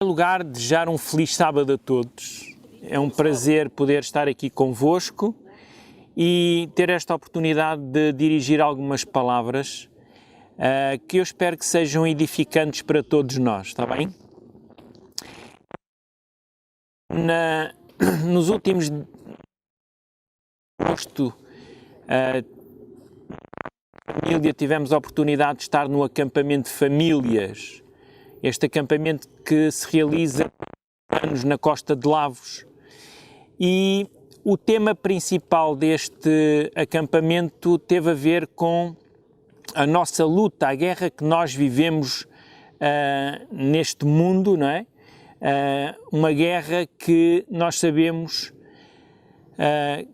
Em lugar, desejar um feliz sábado a todos. É um prazer poder estar aqui convosco e ter esta oportunidade de dirigir algumas palavras que eu espero que sejam edificantes para todos nós, está bem? Nos últimos agosto, família, tivemos a oportunidade de estar no acampamento de famílias. Este acampamento que se realiza anos na Costa de Lavos. E o tema principal deste acampamento teve a ver com a nossa luta, a guerra que nós vivemos neste mundo, não é? Uma guerra que nós sabemos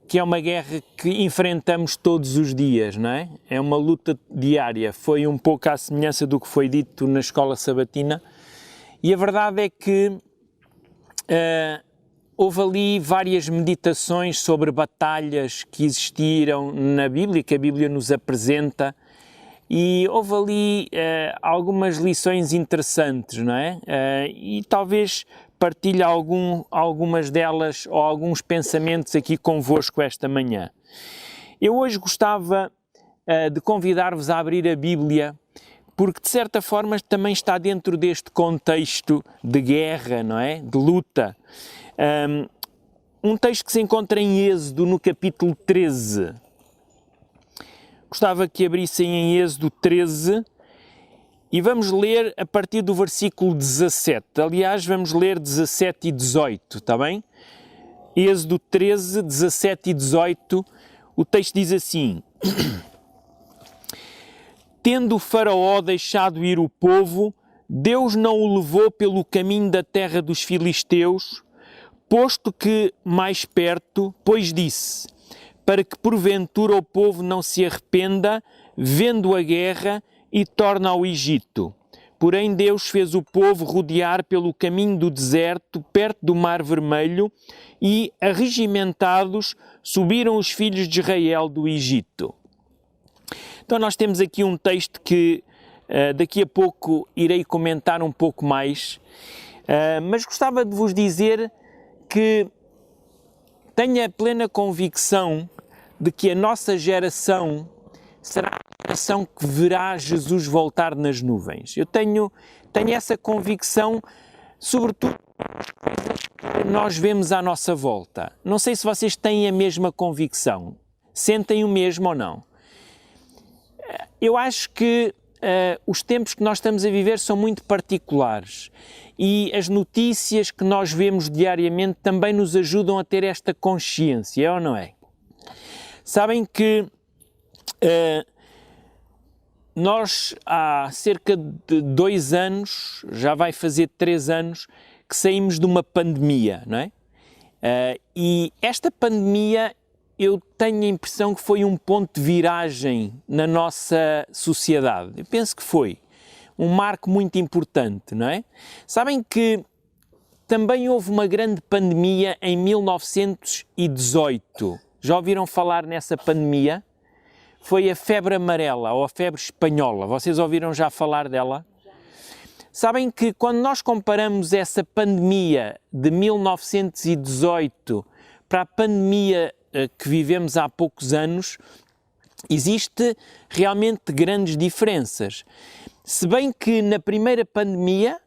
que é uma guerra que enfrentamos todos os dias, não é? É uma luta diária. Foi um pouco à semelhança do que foi dito na escola sabatina. E a verdade é que houve ali várias meditações sobre batalhas que existiram na Bíblia, que a Bíblia nos apresenta, e houve ali algumas lições interessantes, não é? E talvez partilhe algumas delas ou alguns pensamentos aqui convosco esta manhã. Eu hoje gostava de convidar-vos a abrir a Bíblia, porque de certa forma também está dentro deste contexto de guerra, não é? De luta. Um texto que se encontra em Êxodo, no capítulo 13. Gostava que abrissem em Êxodo 13 e vamos ler a partir do versículo 17. Aliás, vamos ler 17 e 18, está bem? Êxodo 13, 17 e 18, o texto diz assim: Tendo o Faraó deixado ir o povo, Deus não o levou pelo caminho da terra dos filisteus, posto que mais perto, pois disse, para que porventura o povo não se arrependa, vendo a guerra, e torna ao Egito. Porém Deus fez o povo rodear pelo caminho do deserto, perto do Mar Vermelho, e, arregimentados, subiram os filhos de Israel do Egito. Então nós temos aqui um texto que daqui a pouco irei comentar um pouco mais, mas gostava de vos dizer que tenho a plena convicção de que a nossa geração será a geração que verá Jesus voltar nas nuvens. Eu tenho essa convicção, sobretudo nas coisas que nós vemos à nossa volta. Não sei se vocês têm a mesma convicção. Sentem o mesmo ou não? Eu acho que os tempos que nós estamos a viver são muito particulares e as notícias que nós vemos diariamente também nos ajudam a ter esta consciência, é ou não é? Sabem que nós há cerca de 2 anos, já vai fazer 3 anos, que saímos de uma pandemia, não é? E esta pandemia, eu tenho a impressão que foi um ponto de viragem na nossa sociedade. Eu penso que foi um marco muito importante, não é? Sabem que também houve uma grande pandemia em 1918. Já ouviram falar nessa pandemia? Foi a febre amarela ou a febre espanhola. Vocês ouviram já falar dela? Sabem que quando nós comparamos essa pandemia de 1918 para a pandemia que vivemos há poucos anos, existe realmente grandes diferenças. Se bem que na primeira pandemia,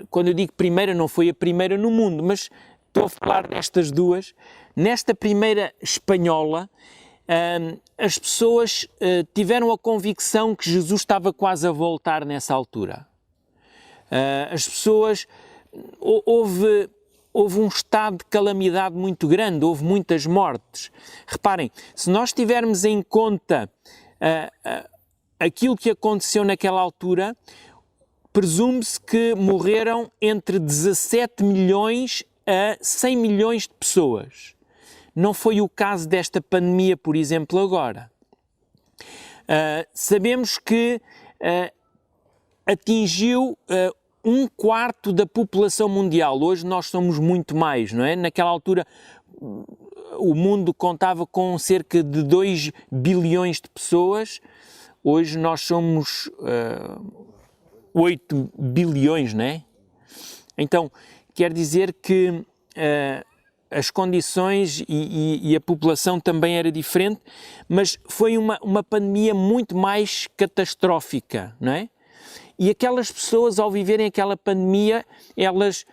quando eu digo primeira, não foi a primeira no mundo, mas estou a falar destas duas, nesta primeira espanhola, as pessoas tiveram a convicção que Jesus estava quase a voltar nessa altura. As pessoas, houve um estado de calamidade muito grande, houve muitas mortes. Reparem, se nós tivermos em conta aquilo que aconteceu naquela altura, presume-se que morreram entre 17 milhões a 100 milhões de pessoas. Não foi o caso desta pandemia, por exemplo, agora. Sabemos que atingiu 1/4 da população mundial. Hoje nós somos muito mais, não é? Naquela altura o mundo contava com cerca de 2 bilhões de pessoas. Hoje nós somos 8 bilhões, não é? Então, quer dizer que as condições e a população também era diferente, mas foi uma pandemia muito mais catastrófica, não é? E aquelas pessoas, ao viverem aquela pandemia, elas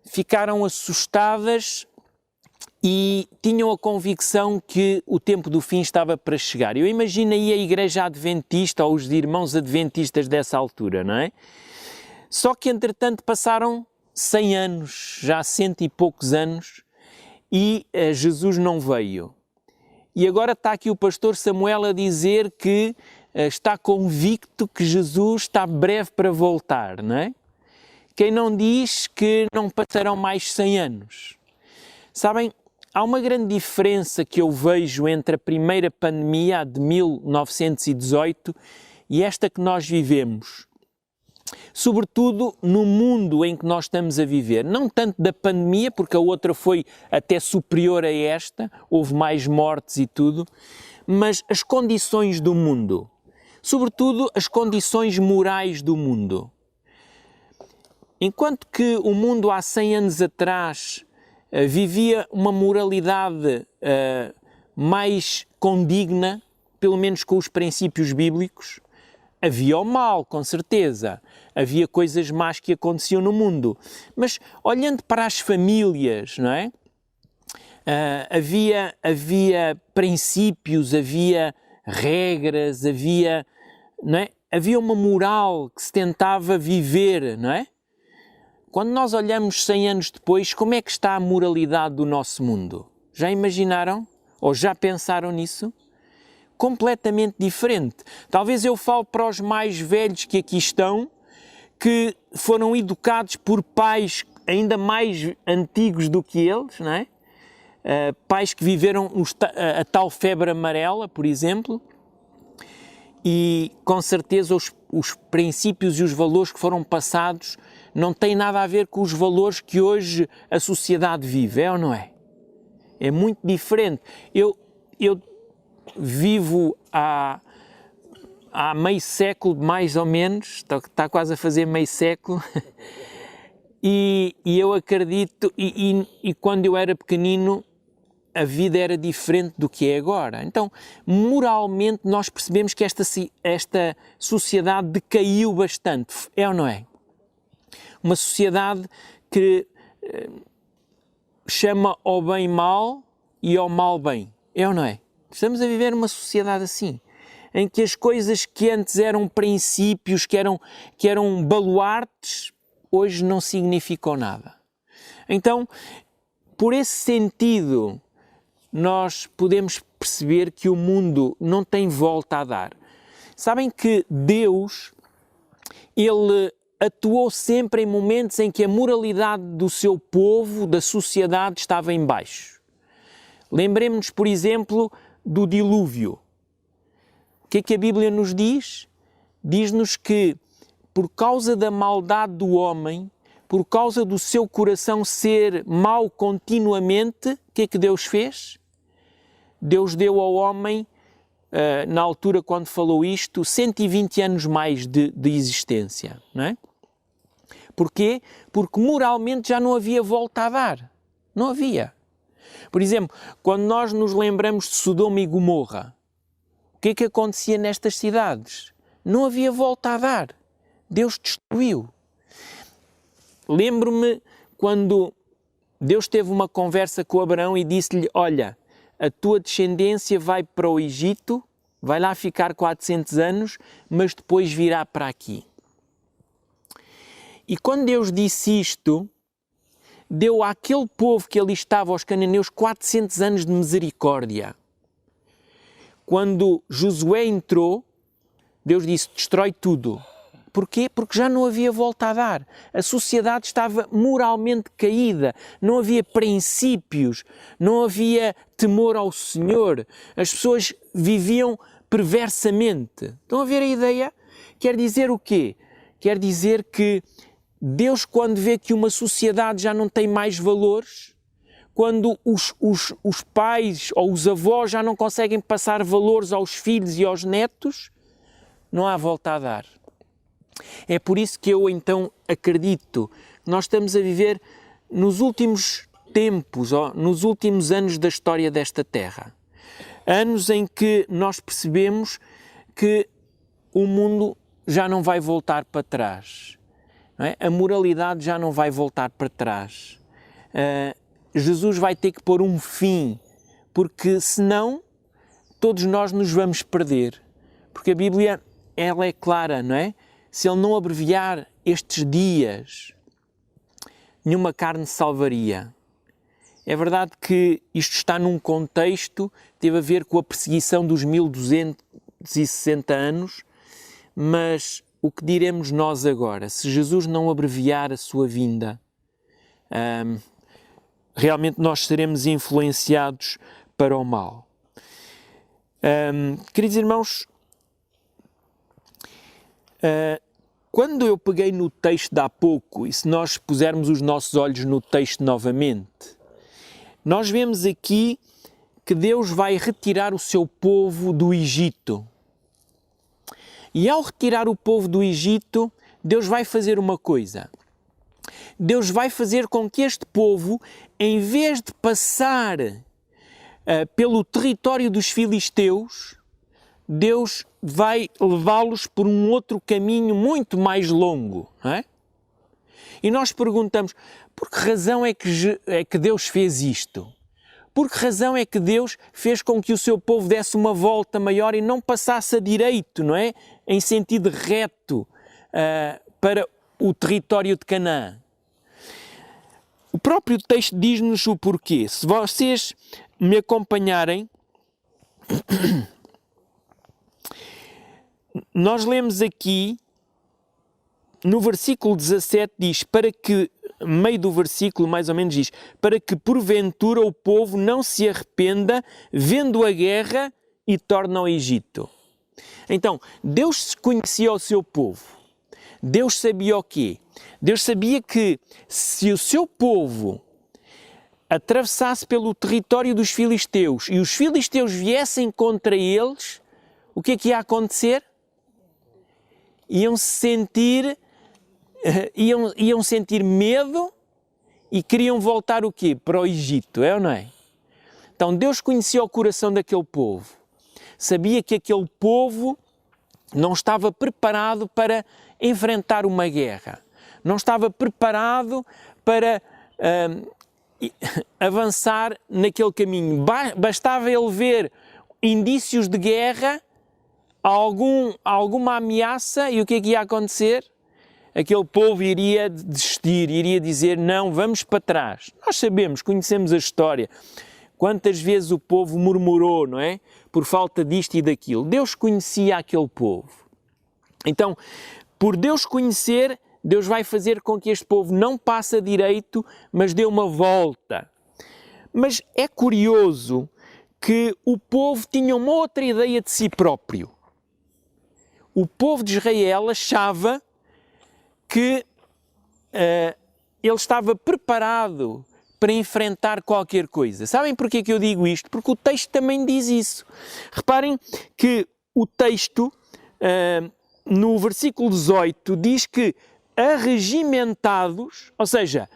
ficaram assustadas e tinham a convicção que o tempo do fim estava para chegar. Eu imagino aí a Igreja Adventista ou os irmãos adventistas dessa altura, não é? Só que, entretanto, passaram 100 anos, já 100 e poucos anos, e Jesus não veio. E agora está aqui o pastor Samuel a dizer que está convicto que Jesus está breve para voltar, não é? Quem não diz que não passarão mais 100 anos? Sabem, há uma grande diferença que eu vejo entre a primeira pandemia, a de 1918, e esta que nós vivemos. Sobretudo no mundo em que nós estamos a viver. Não tanto da pandemia, porque a outra foi até superior a esta, houve mais mortes e tudo, mas as condições do mundo. Sobretudo as condições morais do mundo. Enquanto que o mundo há 100 anos atrás vivia uma moralidade mais condigna, pelo menos com os princípios bíblicos, havia o mal, com certeza, havia coisas más que aconteciam no mundo, mas olhando para as famílias, não é? Havia princípios, havia regras, não é? Havia uma moral que se tentava viver, não é? Quando nós olhamos 100 anos depois, como é que está a moralidade do nosso mundo? Já imaginaram? Ou já pensaram nisso? Completamente diferente. Talvez eu fale para os mais velhos que aqui estão, que foram educados por pais ainda mais antigos do que eles, não é? Pais que viveram a tal febre amarela, por exemplo, e com certeza os princípios e os valores que foram passados não têm nada a ver com os valores que hoje a sociedade vive, é ou não é? É muito diferente. Eu vivo há meio século, mais ou menos, está quase a fazer meio século, e eu acredito, e quando eu era pequenino, a vida era diferente do que é agora. Então, moralmente, nós percebemos que esta sociedade decaiu bastante, é ou não é? Uma sociedade que chama ao bem mal e ao mal bem, é ou não é? Estamos a viver numa sociedade assim, em que as coisas que antes eram princípios, que eram baluartes, hoje não significam nada. Então, por esse sentido, nós podemos perceber que o mundo não tem volta a dar. Sabem que Deus, Ele atuou sempre em momentos em que a moralidade do seu povo, da sociedade, estava em baixo. Lembremos-nos, por exemplo, do dilúvio. O que é que a Bíblia nos diz? Diz-nos que, por causa da maldade do homem, por causa do seu coração ser mau continuamente, o que é que Deus fez? Deus deu ao homem, na altura quando falou isto, 120 anos mais de existência, não é? Porquê? Porque moralmente já não havia volta a dar. Não havia. Por exemplo, quando nós nos lembramos de Sodoma e Gomorra, o que é que acontecia nestas cidades? Não havia volta a dar. Deus destruiu. Lembro-me quando Deus teve uma conversa com Abraão e disse-lhe: olha, a tua descendência vai para o Egito, vai lá ficar 400 anos, mas depois virá para aqui. E quando Deus disse isto, deu àquele povo que ali estava, aos cananeus, 400 anos de misericórdia. Quando Josué entrou, Deus disse: destrói tudo. Porquê? Porque já não havia volta a dar. A sociedade estava moralmente caída, não havia princípios, não havia temor ao Senhor. As pessoas viviam perversamente. Estão a ver a ideia? Quer dizer o quê? Quer dizer que Deus, quando vê que uma sociedade já não tem mais valores, quando os pais ou os avós já não conseguem passar valores aos filhos e aos netos, não há volta a dar. É por isso que eu então acredito nós estamos a viver nos últimos tempos, nos últimos anos da história desta terra. Anos em que nós percebemos que o mundo já não vai voltar para trás. Não é? A moralidade já não vai voltar para trás. Jesus vai ter que pôr um fim, porque senão todos nós nos vamos perder. Porque a Bíblia, ela é clara, não é? Se Ele não abreviar estes dias, nenhuma carne salvaria. É verdade que isto está num contexto, teve a ver com a perseguição dos 1260 anos, mas o que diremos nós agora? Se Jesus não abreviar a sua vinda, realmente nós seremos influenciados para o mal. Queridos irmãos, quando eu peguei no texto de há pouco, e se nós pusermos os nossos olhos no texto novamente, nós vemos aqui que Deus vai retirar o seu povo do Egito. E ao retirar o povo do Egito, Deus vai fazer uma coisa. Deus vai fazer com que este povo, em vez de passar pelo território dos filisteus, Deus vai levá-los por um outro caminho muito mais longo, não é? E nós perguntamos, por que razão é que Deus fez isto? Por que razão é que Deus fez com que o seu povo desse uma volta maior e não passasse a direito, não é? Em sentido reto para o território de Canaã? O próprio texto diz-nos o porquê. Se vocês me acompanharem, nós lemos aqui, no versículo 17 diz, para que, meio do versículo mais ou menos diz, para que porventura o povo não se arrependa vendo a guerra e torne ao Egito. Então, Deus conhecia o seu povo. Deus sabia o quê? Deus sabia que se o seu povo atravessasse pelo território dos filisteus e os filisteus viessem contra eles, o que é que ia acontecer? Iam sentir medo e queriam voltar o quê? Para o Egito, é ou não é? Então Deus conhecia o coração daquele povo. Sabia que aquele povo não estava preparado para enfrentar uma guerra. Não estava preparado para avançar naquele caminho. Bastava ele ver indícios de guerra, alguma ameaça, e o que é que ia acontecer? Aquele povo iria desistir, iria dizer, não, vamos para trás. Nós sabemos, conhecemos a história. Quantas vezes o povo murmurou, não é? Por falta disto e daquilo. Deus conhecia aquele povo. Então, por Deus conhecer, Deus vai fazer com que este povo não passe a direito, mas dê uma volta. Mas é curioso que o povo tinha uma outra ideia de si próprio. O povo de Israel achava que ele estava preparado para enfrentar qualquer coisa. Sabem porquê que eu digo isto? Porque o texto também diz isso. Reparem que o texto, no versículo 18, diz que arregimentados, ou seja,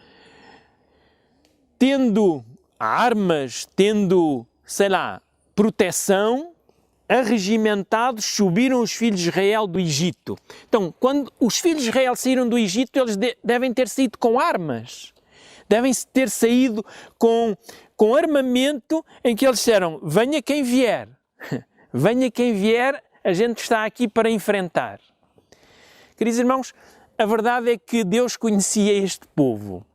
tendo armas, tendo, proteção, arregimentados, subiram os filhos de Israel do Egito. Então, quando os filhos de Israel saíram do Egito, eles devem ter saído com armas. Devem ter saído com armamento em que eles disseram, venha quem vier. Venha quem vier, a gente está aqui para enfrentar. Queridos irmãos, a verdade é que Deus conhecia este povo.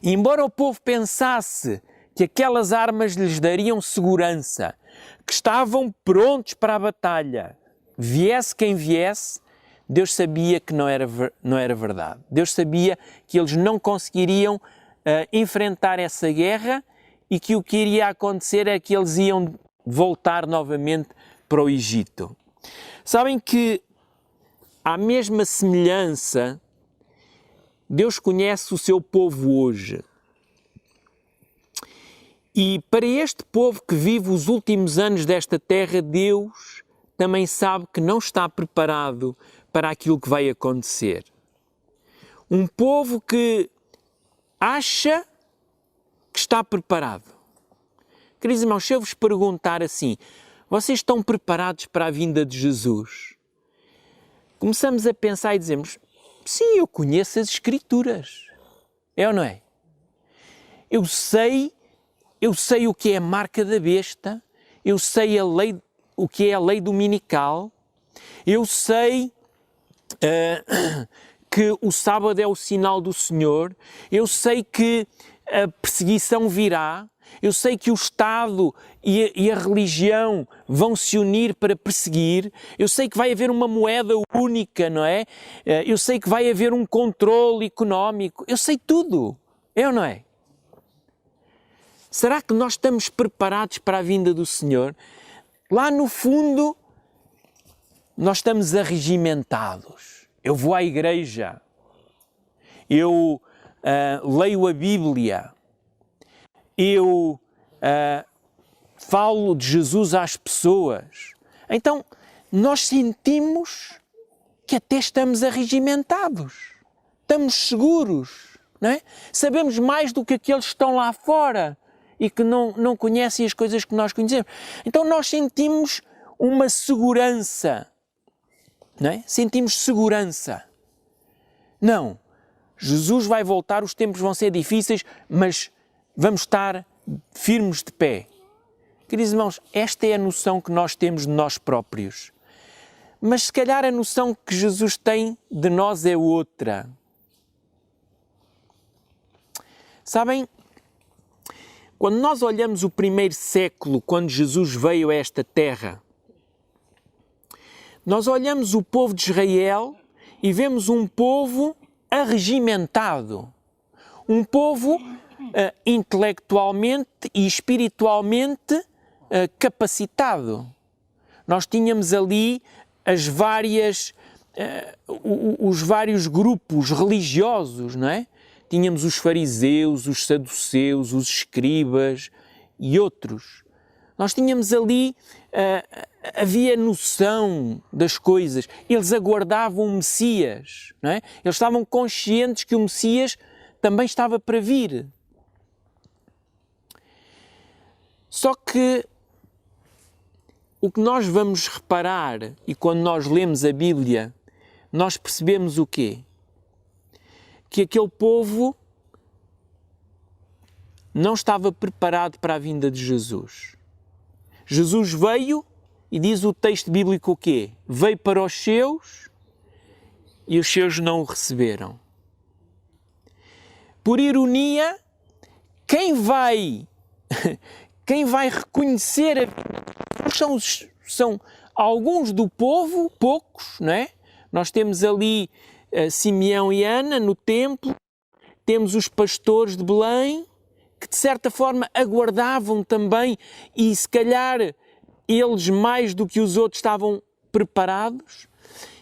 E embora o povo pensasse que aquelas armas lhes dariam segurança, que estavam prontos para a batalha, viesse quem viesse, Deus sabia que não era verdade. Deus sabia que eles não conseguiriam enfrentar essa guerra e que o que iria acontecer é que eles iam voltar novamente para o Egito. Sabem que, à mesma semelhança, Deus conhece o seu povo hoje. E para este povo que vive os últimos anos desta terra, Deus também sabe que não está preparado para aquilo que vai acontecer. Um povo que acha que está preparado. Queridos irmãos, se eu vos perguntar assim, vocês estão preparados para a vinda de Jesus? Começamos a pensar e dizemos, sim, eu conheço as Escrituras. É ou não é? Eu sei o que é a marca da besta, eu sei o que é a lei dominical, eu sei que o sábado é o sinal do Senhor, eu sei que a perseguição virá, eu sei que o Estado e a religião vão se unir para perseguir, eu sei que vai haver uma moeda única, não é? Eu sei que vai haver um controle económico, eu sei tudo, é ou não é? Será que nós estamos preparados para a vinda do Senhor? Lá no fundo, nós estamos arregimentados. Eu vou à igreja, eu leio a Bíblia, eu falo de Jesus às pessoas. Então, nós sentimos que até estamos arregimentados, estamos seguros, não é? Sabemos mais do que aqueles que estão lá fora e que não conhecem as coisas que nós conhecemos. Então, nós sentimos uma segurança, não é? Sentimos segurança. Não, Jesus vai voltar, os tempos vão ser difíceis, mas vamos estar firmes de pé. Queridos irmãos, esta é a noção que nós temos de nós próprios. Mas se calhar a noção que Jesus tem de nós é outra. Sabem, quando nós olhamos o primeiro século, quando Jesus veio a esta terra, nós olhamos o povo de Israel e vemos um povo arregimentado, um povo intelectualmente e espiritualmente capacitado. Nós tínhamos ali os vários grupos religiosos, não é? Tínhamos os fariseus, os saduceus, os escribas e outros. Nós tínhamos ali, havia noção das coisas. Eles aguardavam o Messias, não é? Eles estavam conscientes que o Messias também estava para vir. Só que o que nós vamos reparar, e quando nós lemos a Bíblia, nós percebemos o quê? Que aquele povo não estava preparado para a vinda de Jesus. Jesus veio e diz o texto bíblico o quê? Veio para os seus e os seus não o receberam. Por ironia, quem vai reconhecer a vinda são alguns do povo, poucos, não é? Nós temos ali Simeão e Ana no templo, temos os pastores de Belém, que de certa forma aguardavam também e se calhar eles mais do que os outros estavam preparados.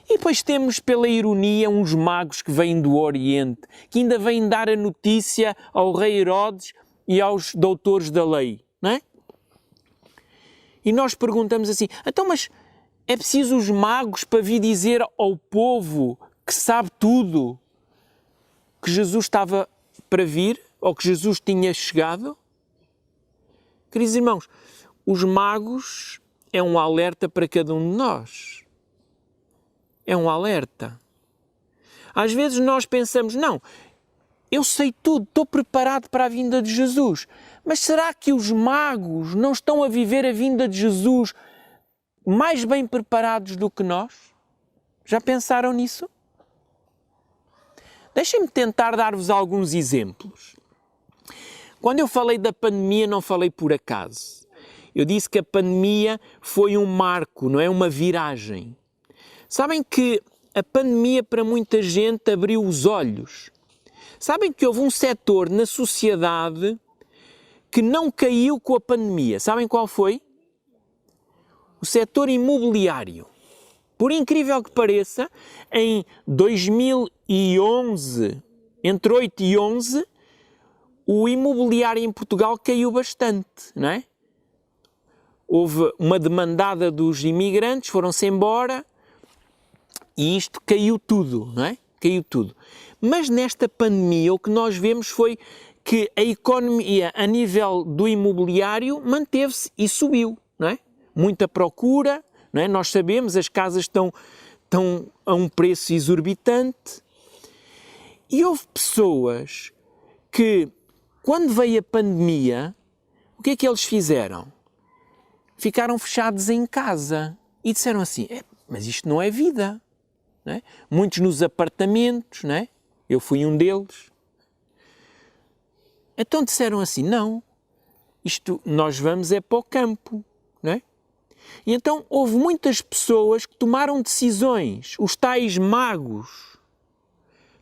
E depois temos pela ironia uns magos que vêm do Oriente, que ainda vêm dar a notícia ao rei Herodes e aos doutores da lei, não é? E nós perguntamos assim, então mas é preciso os magos para vir dizer ao povo que sabe tudo que Jesus estava para vir? Ou que Jesus tinha chegado? Queridos irmãos, os magos é um alerta para cada um de nós. É um alerta. Às vezes nós pensamos, não, eu sei tudo, estou preparado para a vinda de Jesus. Mas será que os magos não estão a viver a vinda de Jesus mais bem preparados do que nós? Já pensaram nisso? Deixem-me tentar dar-vos alguns exemplos. Quando eu falei da pandemia, não falei por acaso. Eu disse que a pandemia foi um marco, não é? Uma viragem. Sabem que a pandemia para muita gente abriu os olhos. Sabem que houve um setor na sociedade que não caiu com a pandemia. Sabem qual foi? O setor imobiliário. Por incrível que pareça, em 2011, entre 8 e 11, o imobiliário em Portugal caiu bastante, não é? Houve uma demandada dos imigrantes, foram-se embora e isto caiu tudo, não é? Caiu tudo. Mas nesta pandemia o que nós vemos foi que a economia a nível do imobiliário manteve-se e subiu, não é? Muita procura, não é? Nós sabemos, as casas estão a um preço exorbitante e houve pessoas que, quando veio a pandemia, o que é que eles fizeram? Ficaram fechados em casa e disseram assim, mas isto não é vida, não é? Muitos nos apartamentos, não é? Eu fui um deles. Então disseram assim, não, isto nós vamos é para o campo, não é? E então houve muitas pessoas que tomaram decisões, os tais magos,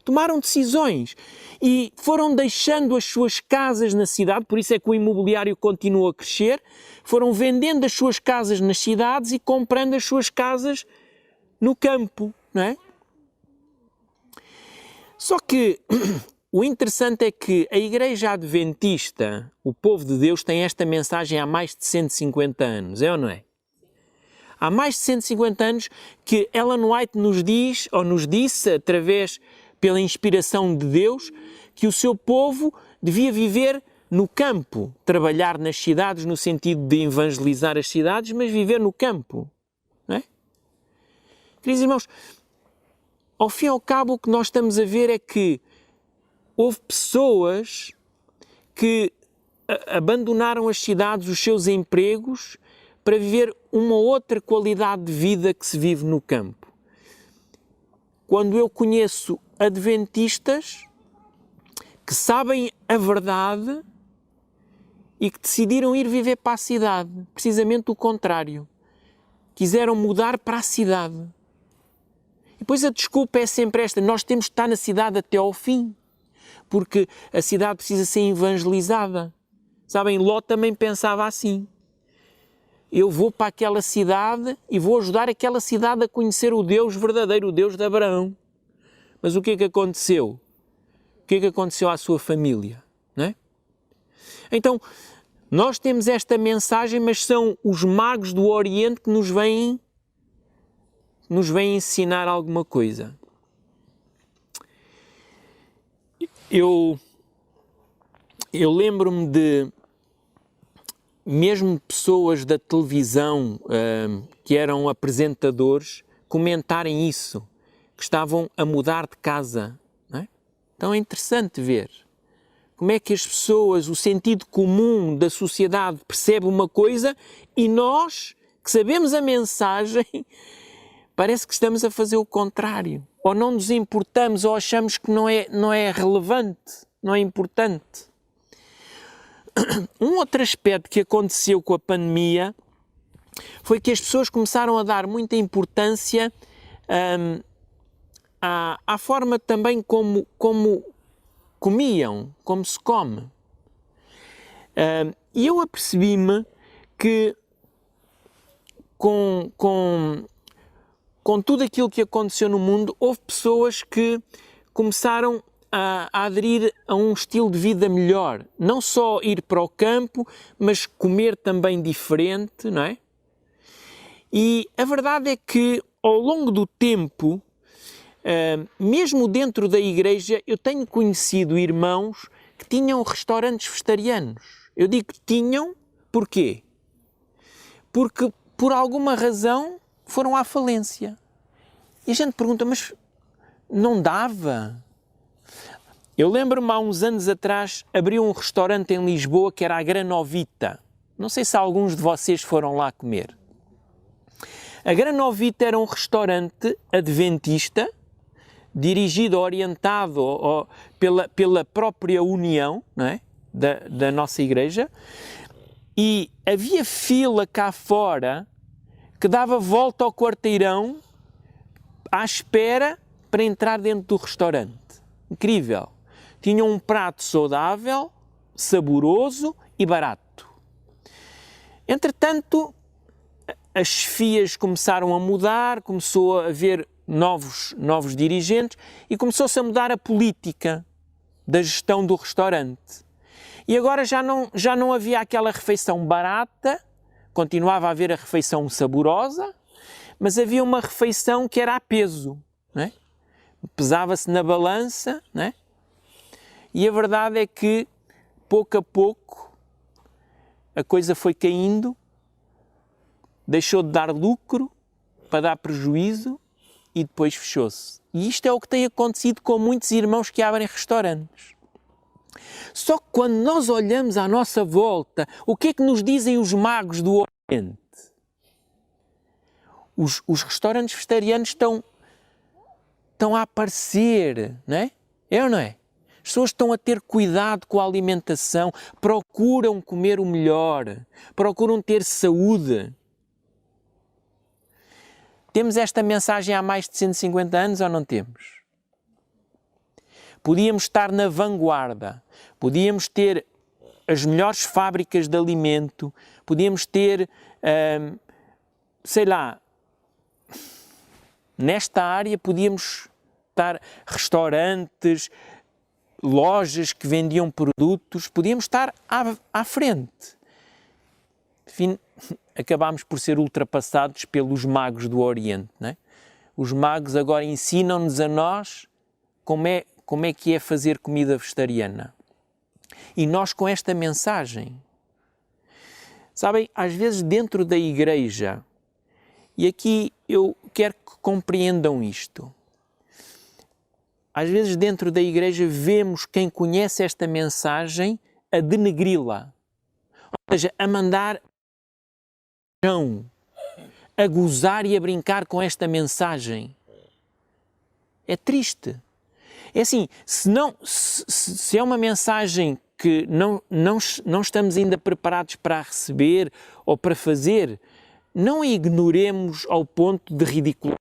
tomaram decisões e foram deixando as suas casas na cidade, por isso é que o imobiliário continua a crescer, foram vendendo as suas casas nas cidades e comprando as suas casas no campo, não é? Só que o interessante é que a Igreja Adventista, o povo de Deus, tem esta mensagem há mais de 150 anos, é ou não é? Há mais de 150 anos que Ellen White nos diz, ou nos disse, pela inspiração de Deus, que o seu povo devia viver no campo, trabalhar nas cidades no sentido de evangelizar as cidades, mas viver no campo, não é? Queridos irmãos, ao fim e ao cabo o que nós estamos a ver é que houve pessoas que abandonaram as cidades, os seus empregos, para viver uma outra qualidade de vida que se vive no campo. Quando eu conheço adventistas que sabem a verdade e que decidiram ir viver para a cidade, precisamente o contrário. Quiseram mudar para a cidade. E depois a desculpa é sempre esta, nós temos de estar na cidade até ao fim, porque a cidade precisa ser evangelizada. Sabem, Ló também pensava assim. Eu vou para aquela cidade e vou ajudar aquela cidade a conhecer o Deus verdadeiro, o Deus de Abraão. Mas o que é que aconteceu? O que é que aconteceu à sua família? Não é? Então, nós temos esta mensagem, mas são os magos do Oriente que nos vêm ensinar alguma coisa. Eu lembro-me de mesmo pessoas da televisão que eram apresentadores comentarem isso, que estavam a mudar de casa. Não é? Então é interessante ver como é que as pessoas, o sentido comum da sociedade percebe uma coisa e nós, que sabemos a mensagem, parece que estamos a fazer o contrário. Ou não nos importamos, ou achamos que não é relevante, não é importante. Um outro aspecto que aconteceu com a pandemia foi que as pessoas começaram a dar muita importância à forma também como comiam, como se come. E eu apercebi-me que com tudo aquilo que aconteceu no mundo, houve pessoas que começaram a aderir a um estilo de vida melhor. Não só ir para o campo, mas comer também diferente, não é? E a verdade é que, ao longo do tempo, mesmo dentro da igreja, eu tenho conhecido irmãos que tinham restaurantes vegetarianos. Eu digo que tinham, porquê? Porque, por alguma razão, foram à falência. E a gente pergunta, mas não dava? Eu lembro-me, há uns anos atrás, abriu um restaurante em Lisboa que era a Granovita. Não sei se alguns de vocês foram lá comer. A Granovita era um restaurante adventista, dirigido, orientado pela própria União, não é? da nossa igreja, e havia fila cá fora que dava volta ao quarteirão à espera para entrar dentro do restaurante. Incrível! Tinha um prato saudável, saboroso e barato. Entretanto, as chefias começaram a mudar, começou a haver novos dirigentes e começou-se a mudar a política da gestão do restaurante. E agora já não havia aquela refeição barata, continuava a haver a refeição saborosa, mas havia uma refeição que era a peso, não é? pesava-se na balança, não é? E a verdade é que, pouco a pouco, a coisa foi caindo, deixou de dar lucro para dar prejuízo e depois fechou-se. E isto é o que tem acontecido com muitos irmãos que abrem restaurantes. Só que quando nós olhamos à nossa volta, o que é que nos dizem os magos do Oriente? Os restaurantes vegetarianos estão a aparecer, não é? É ou não é? As pessoas estão a ter cuidado com a alimentação, procuram comer o melhor, procuram ter saúde. Temos esta mensagem há mais de 150 anos ou não temos? Podíamos estar na vanguarda, podíamos ter as melhores fábricas de alimento, podíamos ter, sei lá, nesta área podíamos estar restaurantes, lojas que vendiam produtos, podíamos estar à frente. Enfim, acabámos por ser ultrapassados pelos magos do Oriente, não é? Os magos agora ensinam-nos a nós como é que é fazer comida vegetariana. E nós com esta mensagem, sabem, às vezes dentro da igreja, e aqui eu quero que compreendam isto, às vezes dentro da igreja vemos quem conhece esta mensagem a denegri-la, ou seja, a mandar a gozar e a brincar com esta mensagem. É triste. É assim, se é uma mensagem que não estamos ainda preparados para receber ou para fazer, não a ignoremos ao ponto de ridicularizar.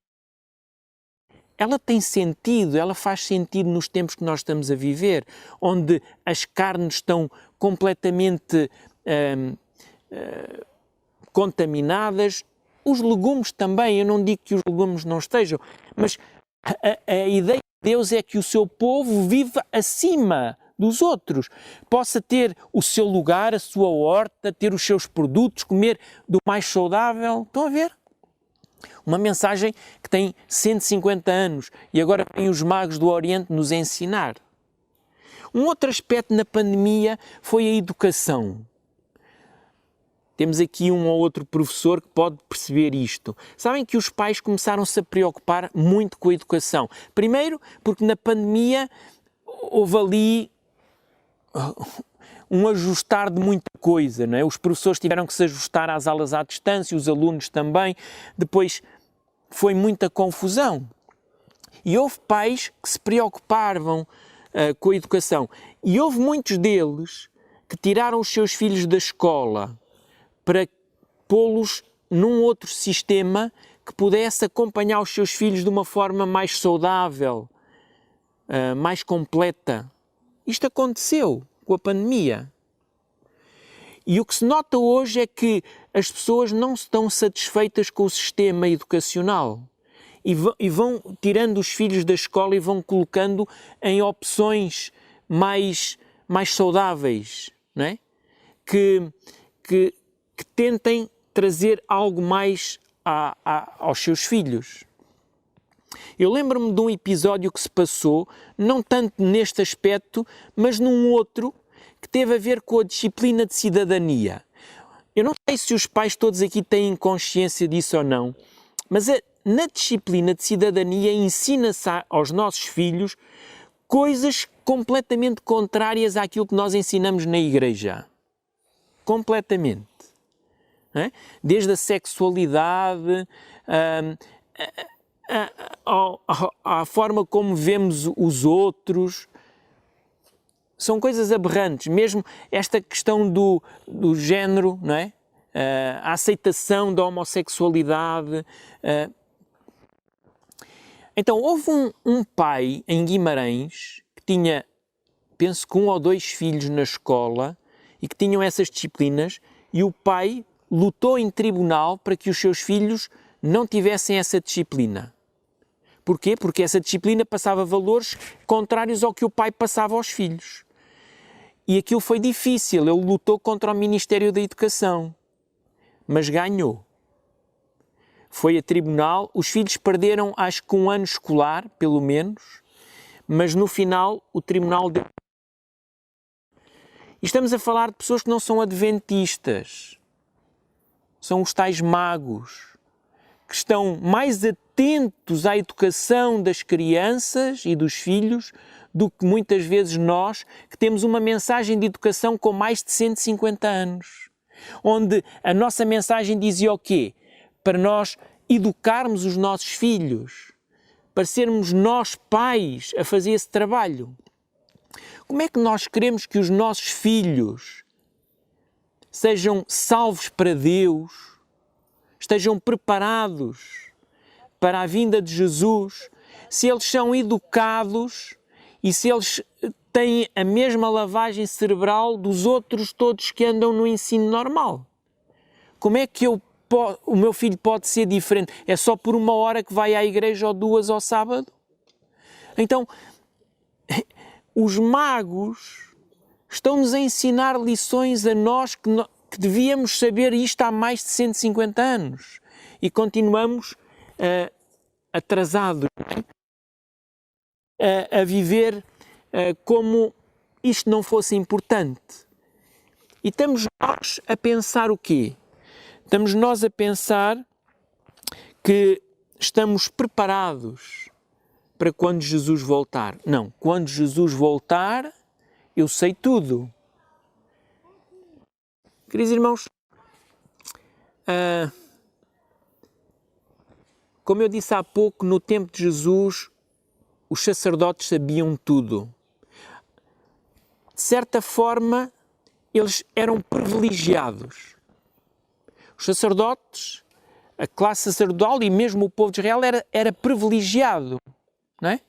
Ela tem sentido, ela faz sentido nos tempos que nós estamos a viver, onde as carnes estão completamente contaminadas, os legumes também, eu não digo que os legumes não estejam, mas a ideia de Deus é que o seu povo viva acima dos outros, possa ter o seu lugar, a sua horta, ter os seus produtos, comer do mais saudável. Estão a ver? Uma mensagem que tem 150 anos e agora vêm os magos do Oriente nos ensinar. Um outro aspecto na pandemia foi a educação. Temos aqui um ou outro professor que pode perceber isto. Sabem que os pais começaram-se a preocupar muito com a educação. Primeiro, porque na pandemia houve ali um ajustar de muita coisa, não é? Os professores tiveram que se ajustar às aulas à distância, os alunos também. Depois foi muita confusão. E houve pais que se preocupavam com a educação. E houve muitos deles que tiraram os seus filhos da escola para pô-los num outro sistema que pudesse acompanhar os seus filhos de uma forma mais saudável, mais completa. Isto aconteceu com a pandemia. E o que se nota hoje é que as pessoas não estão satisfeitas com o sistema educacional e vão tirando os filhos da escola e vão colocando em opções mais saudáveis, não é? Que tentem trazer algo mais aos seus filhos. Eu lembro-me de um episódio que se passou, não tanto neste aspecto, mas num outro, que teve a ver com a disciplina de cidadania. Eu não sei se os pais todos aqui têm consciência disso ou não, mas na disciplina de cidadania ensina-se aos nossos filhos coisas completamente contrárias àquilo que nós ensinamos na igreja. Completamente. Não é? Desde a sexualidade, à forma como vemos os outros. São coisas aberrantes, mesmo esta questão do género, não é? A aceitação da homossexualidade. Então, houve um pai em Guimarães que tinha, penso que 1 ou 2 filhos na escola e que tinham essas disciplinas, e o pai lutou em tribunal para que os seus filhos não tivessem essa disciplina. Porquê? Porque essa disciplina passava valores contrários ao que o pai passava aos filhos. E aquilo foi difícil, ele lutou contra o Ministério da Educação, mas ganhou. foi a tribunal, os filhos perderam acho que um ano escolar, pelo menos, mas no final o tribunal deu. E estamos a falar de pessoas que não são adventistas, são os tais magos, que estão mais atentos à educação das crianças e dos filhos do que muitas vezes nós, que temos uma mensagem de educação com mais de 150 anos, onde a nossa mensagem dizia o quê? Para nós educarmos os nossos filhos, para sermos nós pais a fazer esse trabalho. Como é que nós queremos que os nossos filhos sejam salvos para Deus, estejam preparados para a vinda de Jesus, se eles são educados e se eles têm a mesma lavagem cerebral dos outros todos que andam no ensino normal? Como é que o meu filho pode ser diferente? É só por uma hora que vai à igreja ou 2 ao sábado? Então, os magos estão-nos a ensinar lições a nós que devíamos saber isto há mais de 150 anos e continuamos atrasados, a viver como isto não fosse importante. E estamos nós a pensar o quê? Estamos nós a pensar que estamos preparados para quando Jesus voltar. Não, quando Jesus voltar, eu sei tudo. Queridos irmãos, como eu disse há pouco, no tempo de Jesus, os sacerdotes sabiam tudo. De certa forma, eles eram privilegiados. Os sacerdotes, a classe sacerdotal e mesmo o povo de Israel era privilegiado, não é?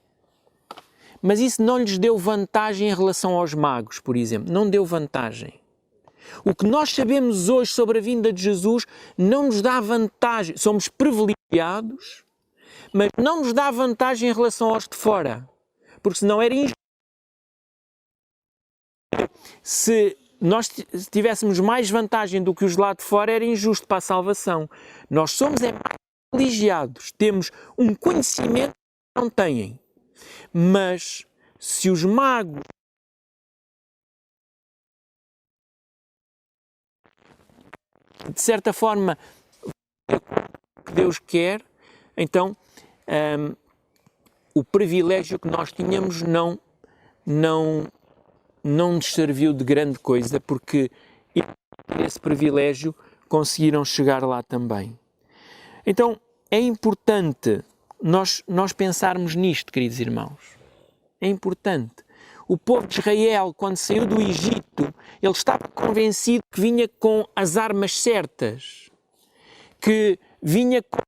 Mas isso não lhes deu vantagem em relação aos magos, por exemplo. Não deu vantagem. O que nós sabemos hoje sobre a vinda de Jesus não nos dá vantagem. Somos privilegiados, mas não nos dá vantagem em relação aos de fora. Porque senão era injusto. Se nós tivéssemos mais vantagem do que os lá de fora, era injusto para a salvação. Nós somos mais privilegiados, temos um conhecimento que não têm. Mas se os magos de certa forma o que Deus quer, então o privilégio que nós tínhamos não nos serviu de grande coisa, porque esse privilégio conseguiram chegar lá também. Então é importante nós pensarmos nisto, queridos irmãos. É importante. O povo de Israel, quando saiu do Egito, ele estava convencido que vinha com as armas certas, que vinha com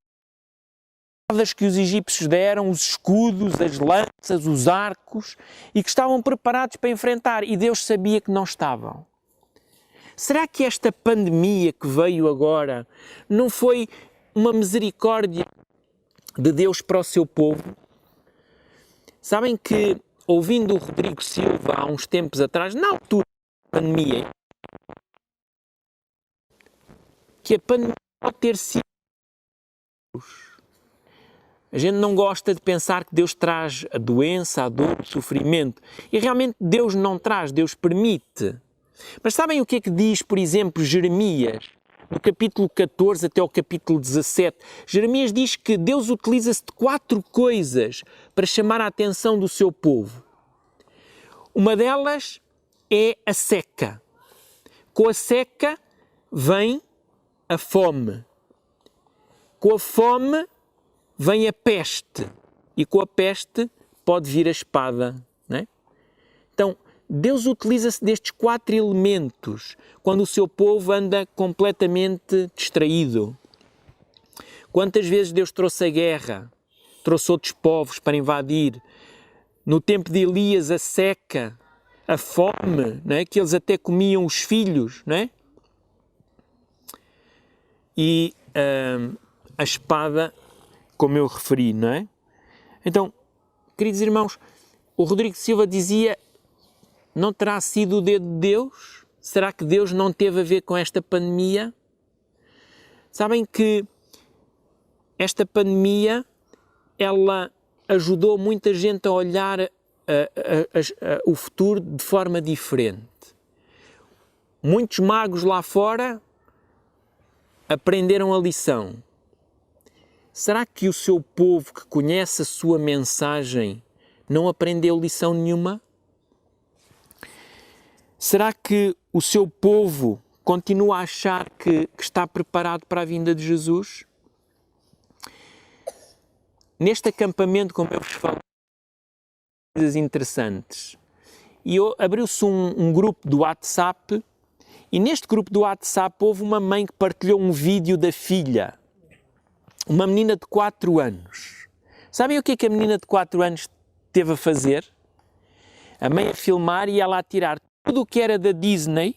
as que os egípcios deram, os escudos, as lanças, os arcos, e que estavam preparados para enfrentar, e Deus sabia que não estavam. Será que esta pandemia que veio agora não foi uma misericórdia de Deus para o seu povo? Sabem que, ouvindo o Rodrigo Silva há uns tempos atrás, na altura da pandemia, que a pandemia pode ter sido Deus. A gente não gosta de pensar que Deus traz a doença, a dor, o sofrimento. E realmente Deus não traz, Deus permite. Mas sabem o que é que diz, por exemplo, Jeremias? No capítulo 14 até ao capítulo 17, Jeremias diz que Deus utiliza-se de 4 coisas para chamar a atenção do seu povo. Uma delas é a seca. Com a seca vem a fome. Com a fome vem a peste. E com a peste pode vir a espada. Não é? Então, Deus utiliza-se destes 4 elementos quando o seu povo anda completamente distraído. Quantas vezes Deus trouxe a guerra, trouxe outros povos para invadir. No tempo de Elias, a seca, a fome, não é? Que eles até comiam os filhos, não é? E a espada, como eu referi, não é? Então, queridos irmãos, o Rodrigo Silva dizia: não terá sido o dedo de Deus? Será que Deus não teve a ver com esta pandemia? Sabem que esta pandemia, ela ajudou muita gente a olhar o futuro de forma diferente. Muitos magos lá fora aprenderam a lição. Será que o seu povo que conhece a sua mensagem não aprendeu lição nenhuma? Será que o seu povo continua a achar que está preparado para a vinda de Jesus? Neste acampamento, como eu vos falei, coisas interessantes. E abriu-se um grupo do WhatsApp, e neste grupo do WhatsApp houve uma mãe que partilhou um vídeo da filha, uma menina de 4 anos. Sabem o que a menina de 4 anos teve a fazer? A mãe a filmar e ela a tirar tudo o que era da Disney,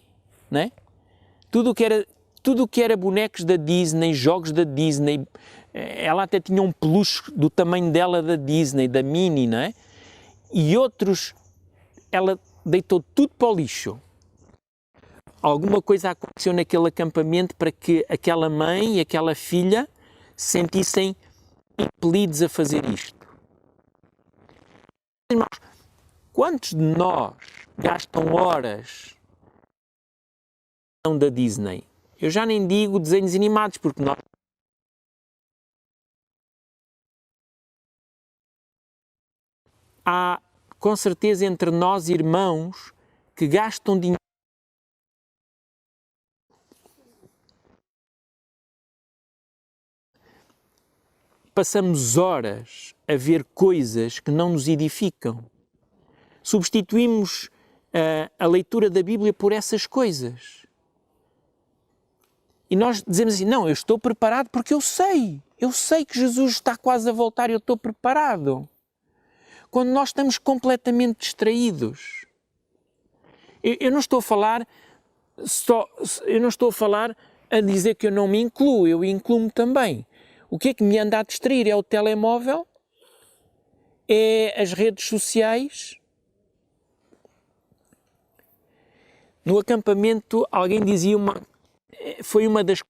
né? Tudo o que era bonecos da Disney, jogos da Disney. Ela até tinha um peluche do tamanho dela da Disney, da Minnie, não é? E outros, ela deitou tudo para o lixo. Alguma coisa aconteceu naquele acampamento para que aquela mãe e aquela filha se sentissem impelidos a fazer isto. Irmãos, quantos de nós gastam horas da Disney? Eu já nem digo desenhos animados, porque nós há, com certeza, entre nós irmãos que gastam dinheiro. Passamos horas a ver coisas que não nos edificam. Substituímos a leitura da Bíblia por essas coisas. E nós dizemos assim, não, eu estou preparado porque eu sei que Jesus está quase a voltar e eu estou preparado. Quando nós estamos completamente distraídos. Eu não estou a falar a dizer que eu não me incluo, eu incluo-me também. O que é que me anda a distrair? É o telemóvel? É as redes sociais? No acampamento, alguém dizia foi uma das...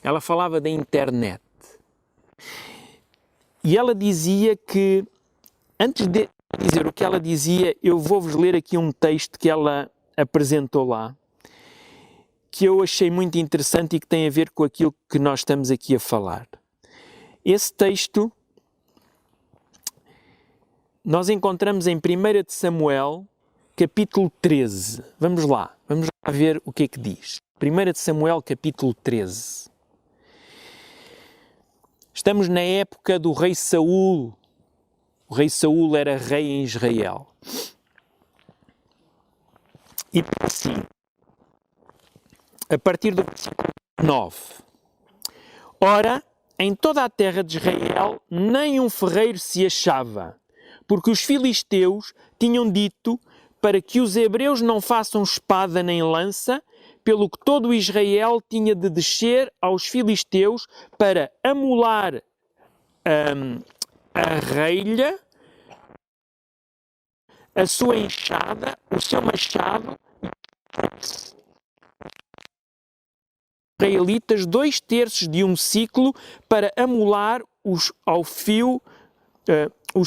Ela falava da internet. E ela dizia que, antes de dizer o que ela dizia, eu vou-vos ler aqui um texto que ela apresentou lá, que eu achei muito interessante e que tem a ver com aquilo que nós estamos aqui a falar. Esse texto nós encontramos em 1 de Samuel, capítulo 13. Vamos lá ver o que é que diz. 1 de Samuel, capítulo 13. Estamos na época do rei Saul. O rei Saul era rei em Israel. E assim, a partir do versículo 9. Ora, em toda a terra de Israel, nem um ferreiro se achava, porque os filisteus tinham dito para que os hebreus não façam espada nem lança, pelo que todo Israel tinha de descer aos filisteus para amolar a relha, a sua enxada, o seu machado, israelitas 2/3 de um ciclo para amolar os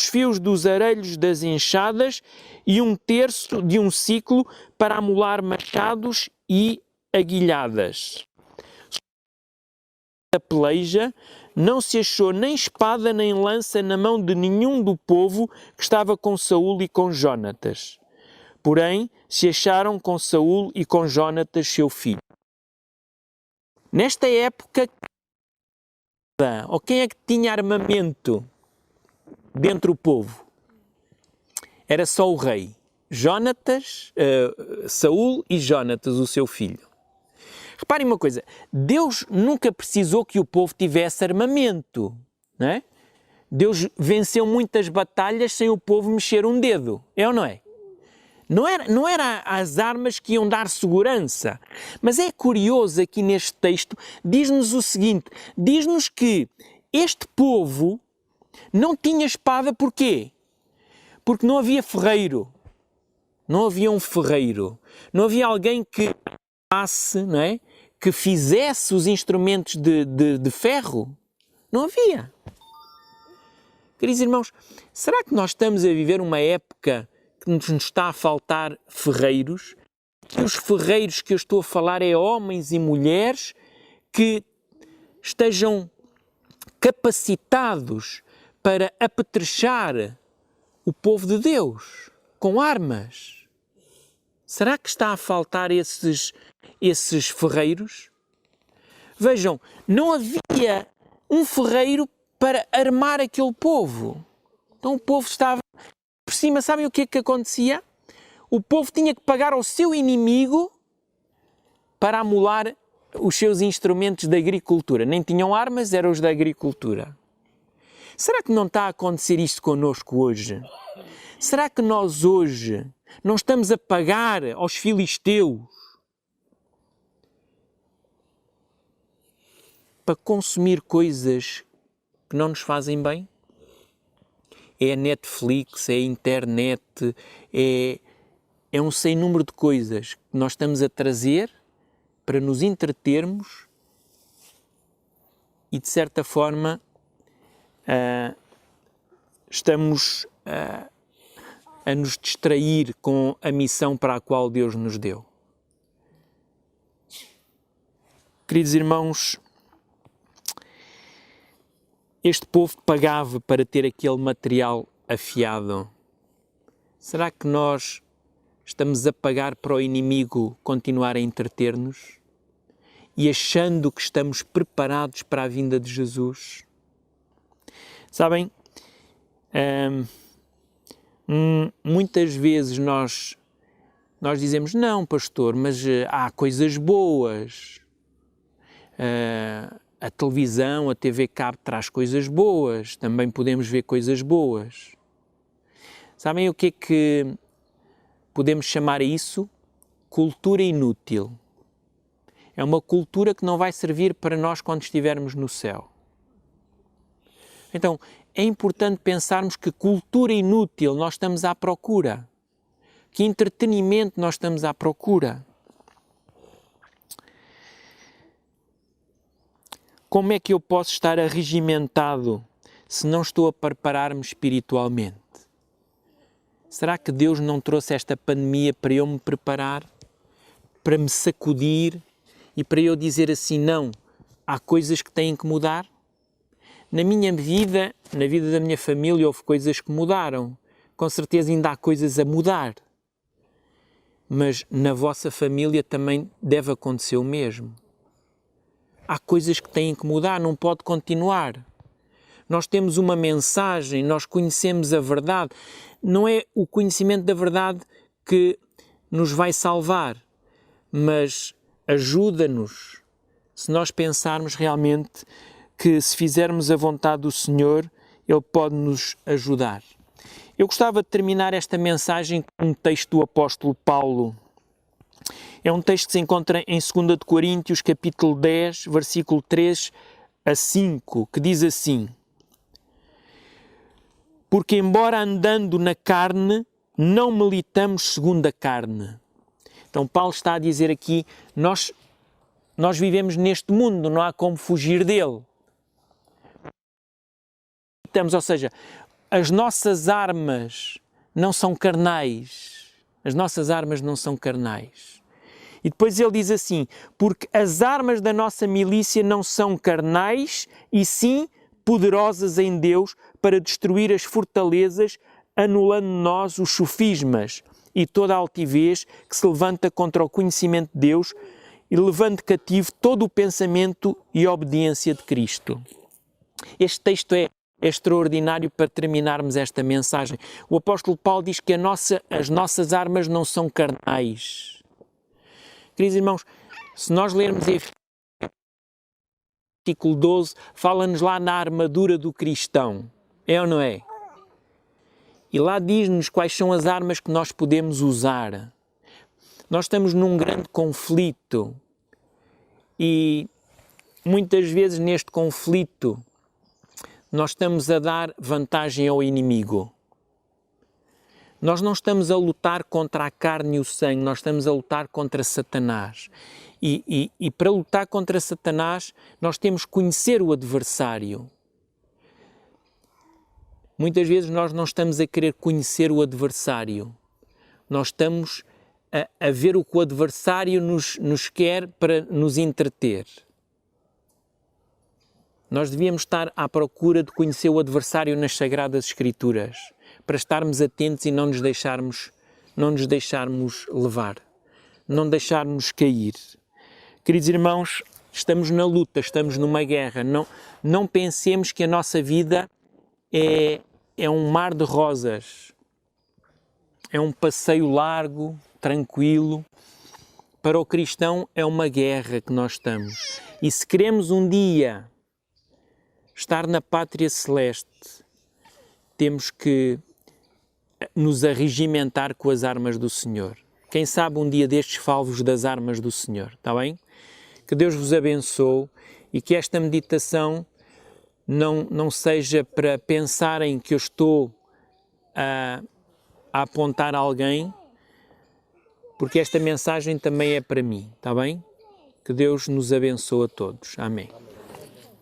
fios dos arelhos das enxadas e 1/3 de um ciclo para amolar machados e aguilhadas. A peleja não se achou nem espada nem lança na mão de nenhum do povo que estava com Saul e com Jónatas. Porém, se acharam com Saul e com Jónatas, seu filho. Nesta época, ou quem é que tinha armamento dentro do povo? Era só o rei. Saul e Jónatas, o seu filho. Reparem uma coisa, Deus nunca precisou que o povo tivesse armamento, não é? Deus venceu muitas batalhas sem o povo mexer um dedo, é ou não é? Não era as armas que iam dar segurança, mas é curioso aqui neste texto, diz-nos o seguinte, diz-nos que este povo não tinha espada, porquê? Porque não havia ferreiro, não havia um ferreiro, não havia alguém que amasse, não é? que fizesse os instrumentos de ferro? Não havia. Queridos irmãos, será que nós estamos a viver uma época que nos está a faltar ferreiros? Que os ferreiros que eu estou a falar é homens e mulheres que estejam capacitados para apetrechar o povo de Deus com armas. Será que está a faltar esses ferreiros? Vejam, não havia um ferreiro para armar aquele povo. Então o povo estava por cima. Sabem o que é que acontecia? O povo tinha que pagar ao seu inimigo para amolar os seus instrumentos de agricultura. Nem tinham armas, eram os da agricultura. Será que não está a acontecer isto connosco hoje? Será que nós hoje não estamos a pagar aos filisteus para consumir coisas que não nos fazem bem? É a Netflix, é a internet, é um sem número de coisas que nós estamos a trazer para nos entretermos e, de certa forma, estamos a nos distrair com a missão para a qual Deus nos deu. Queridos irmãos, este povo pagava para ter aquele material afiado. Será que nós estamos a pagar para o inimigo continuar a entreter-nos e achando que estamos preparados para a vinda de Jesus? Sabem, muitas vezes nós dizemos, não, pastor, mas há coisas boas. A televisão, a TV Cabo traz coisas boas, também podemos ver coisas boas. Sabem o que é que podemos chamar a isso? Cultura inútil. É uma cultura que não vai servir para nós quando estivermos no céu. Então, é importante pensarmos que cultura inútil nós estamos à procura. Que entretenimento nós estamos à procura. Como é que eu posso estar arregimentado se não estou a preparar-me espiritualmente? Será que Deus não trouxe esta pandemia para eu me preparar? Para me sacudir? E para eu dizer assim, não, há coisas que têm que mudar? Na minha vida, na vida da minha família, houve coisas que mudaram. Com certeza ainda há coisas a mudar. Mas na vossa família também deve acontecer o mesmo. Há coisas que têm que mudar, não pode continuar. Nós temos uma mensagem, nós conhecemos a verdade. Não é o conhecimento da verdade que nos vai salvar, mas ajuda-nos se nós pensarmos realmente que se fizermos a vontade do Senhor, Ele pode nos ajudar. Eu gostava de terminar esta mensagem com um texto do apóstolo Paulo. É um texto que se encontra em 2 de Coríntios, capítulo 10, versículo 3 a 5, que diz assim: porque embora andando na carne, não militamos segundo a carne. Então Paulo está a dizer aqui, nós vivemos neste mundo, não há como fugir dele. Ou seja, as nossas armas não são carnais. As nossas armas não são carnais. E depois ele diz assim, porque as armas da nossa milícia não são carnais, e sim poderosas em Deus para destruir as fortalezas, anulando nós os sofismas e toda a altivez que se levanta contra o conhecimento de Deus e levando cativo todo o pensamento e obediência de Cristo. Este texto é extraordinário para terminarmos esta mensagem. O apóstolo Paulo diz que as nossas armas não são carnais. Queridos irmãos, se nós lermos versículo 12, fala-nos lá na armadura do cristão. É ou não é? E lá diz-nos quais são as armas que nós podemos usar. Nós estamos num grande conflito e muitas vezes neste conflito nós estamos a dar vantagem ao inimigo. Nós não estamos a lutar contra a carne e o sangue, nós estamos a lutar contra Satanás. E para lutar contra Satanás, nós temos que conhecer o adversário. Muitas vezes nós não estamos a querer conhecer o adversário. Nós estamos a ver o que o adversário nos quer para nos entreter. Nós devíamos estar à procura de conhecer o adversário nas Sagradas Escrituras, para estarmos atentos e não nos deixarmos levar, não deixarmos cair. Queridos irmãos, estamos na luta, estamos numa guerra. Não pensemos que a nossa vida é um mar de rosas, é um passeio largo, tranquilo. Para o cristão é uma guerra que nós estamos. E se queremos um dia estar na pátria celeste, temos que nos arregimentar com as armas do Senhor. Quem sabe um dia destes falo-vos das armas do Senhor, está bem? Que Deus vos abençoe e que esta meditação não seja para pensarem que eu estou a apontar a alguém, porque esta mensagem também é para mim, está bem? Que Deus nos abençoe a todos. Amém.